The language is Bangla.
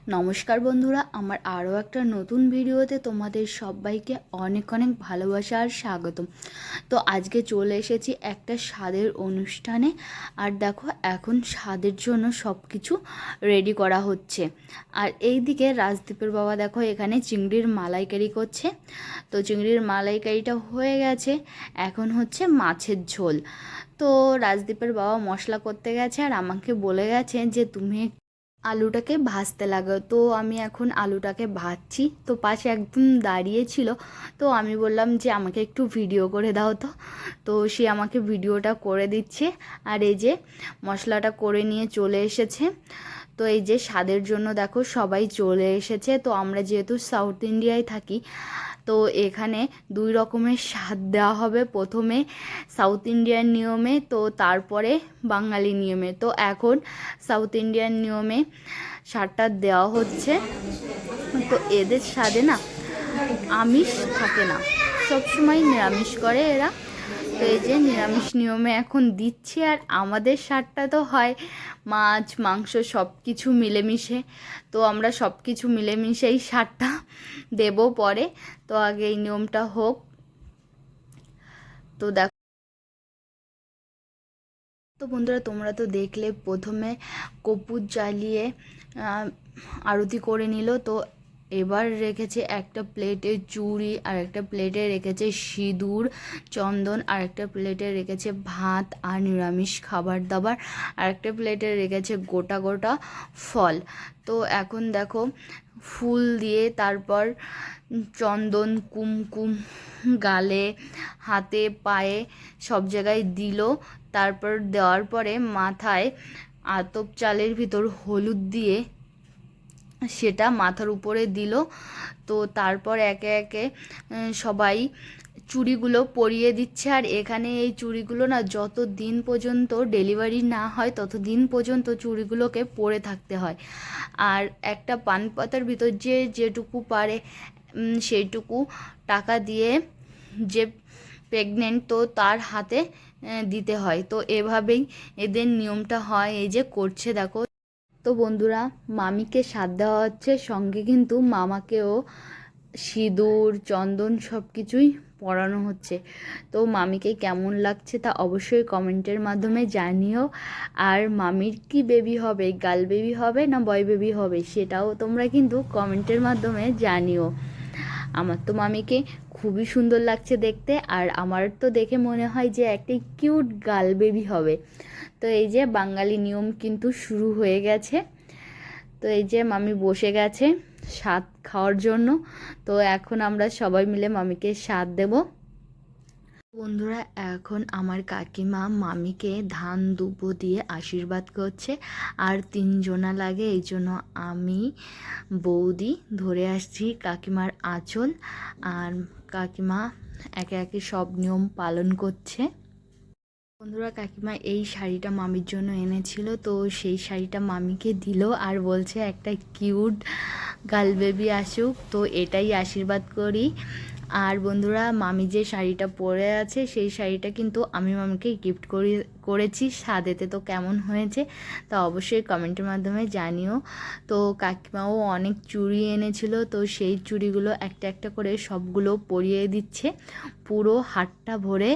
নমস্কার বন্ধুরা, আমার আরও একটা নতুন ভিডিওতে তোমাদের সবাইকে অনেক অনেক ভালোবাসা আর স্বাগতম। তো আজকে চলে এসেছি একটা স্বাদের অনুষ্ঠানে। আর দেখো, এখন স্বাদের জন্য সব কিছু রেডি করা হচ্ছে। আর এই দিকে রাজদীপের বাবা দেখো এখানে চিংড়ির মালাইকারি করছে। তো চিংড়ির মালাইকারিটা হয়ে গেছে, এখন হচ্ছে মাছের ঝোল। তো রাজদীপের বাবা মশলা করতে গেছে আর আমাকে বলে গেছে যে তুমি আলুটাকে ভাজতে লাগো। তো আমি এখন আলুটাকে ভাজছি, তো পাশে একদম দাঁড়িয়েছিল। তো আমি বললাম যে আমাকে একটু ভিডিও করে দাও। তো সে আমাকে ভিডিওটা করে দিচ্ছে। আর এই যে মশলাটা করে নিয়ে চলে এসেছে। তো এই যে স্বাদের জন্য দেখো সবাই চলে এসেছে। তো আমরা যেহেতু সাউথ ইন্ডিয়ায় থাকি, তো এখানে দুই রকমের স্বাদ দেওয়া হবে। প্রথমে সাউথ ইন্ডিয়ান নিয়মে, তো তারপরে বাঙালি নিয়মে। তো এখন সাউথ ইন্ডিয়ান নিয়মে স্বাদটা দেওয়া হচ্ছে। তো এদের স্বাদে না আমিষ থাকে না, সবসময় নিরামিষ করে এরা। তো এই যে নিরামিষ নিয়মে এখন দিচ্ছে। আর আমাদের স্বাদটা তো হয় মাছ মাংস সব কিছু মিলেমিশে। তো আমরা সব কিছু মিলেমিশেই স্বাদটা দেব পরে। তো আগে এই নিয়মটা হোক। তো দেখো, তো বন্ধুরা তোমরা তো দেখলে প্রথমে কর্পূর জ্বালিয়ে আরতি করে নিল। তো এবার রেখেছে একটা প্লেটে চুড়ি, আর একটা প্লেটে রেখেছে সিঁদুর চন্দন, আর একটা প্লেটে রেখেছে ভাত আর নিরামিষ খাবার দাবার, আর একটা প্লেটে রেখেছে গোটা গোটা ফল। তো এখন দেখো ফুল দিয়ে, তারপর চন্দন কুমকুম গালে হাতে পায়ে সব জায়গায় দিল। তারপর দেওয়ার পরে মাথায় আতপ চালের ভিতর হলুদ দিয়ে সেটা মাথার উপরে দিল। তো তারপর একে একে সবাই চুড়িগুলো পরিয়ে দিচ্ছে। আর এখানে এই চুড়িগুলো না যত দিন পর্যন্ত ডেলিভারি না হয় তত দিন পর্যন্ত চুড়িগুলোকে পরে থাকতে হয়। আর একটা পান পাতার ভিতর যেটুকু পারে সেইটুকু টাকা দিয়ে যে প্রেগনেন্ট, তো তার হাতে দিতে হয়। তো এভাবেই এদের নিয়মটা হয়। এই যে করছে দেখো। তো বন্ধুরা, মামিকে সাথ দেওয়া হচ্ছে, সঙ্গে কিন্তু মামাকেও সিঁদুর চন্দন সব কিছুই পরানো হচ্ছে। তো মামিকে কেমন লাগছে তা অবশ্যই কমেন্টের মাধ্যমে জানিও। আর মামির কি বেবি হবে, গার্ল বেবি হবে না বয় বেবি হবে, সেটাও তোমরা কিন্তু কমেন্টের মাধ্যমে জানিও। আমার তো মামিকে খুবই সুন্দর লাগছে দেখতে, আর আমার তো দেখে মনে হয় যে একটি কিউট গার্ল বেবি হবে। তো এই যে বাঙালি নিয়ম কিন্তু শুরু হয়ে গেছে। তো এই যে মামি বসে গেছে স্বাদ খাওয়ার জন্য। তো এখন আমরা সবাই মিলে মামিকে স্বাদ দেব। বন্ধুরা, এখন আমার কাকিমা মামিকে ধান দুব্বো দিয়ে আশীর্বাদ করছে। আর তিনজনা লাগে, এই জন্য আমি বৌদি ধরে আসছি কাকিমার আঁচল। আর কাকিমা একে একে সব নিয়ম পালন করছে। বন্ধুরা, কাকিমা এই শাড়িটা মামির জন্য এনেছিল, তো সেই শাড়িটা মামিকে দিল আর বলছে একটা কিউট গার্ল বেবি আসুক, তো এটাই আশীর্বাদ করি। আর বন্ধুরা, মামি যে শাড়িটা পরে আছে সেই শাড়িটা কিন্তু আমি মামিকে গিফট করেছি সাদেতে। তো কেমন হয়েছে তা অবশ্যই কমেন্টের মাধ্যমে জানিও। তো কাকিমাও অনেক চুড়ি এনেছিল, তো সেই চুড়িগুলো একটা একটা করে সবগুলো পরিয়ে দিচ্ছে পুরো হাতটা ভরে।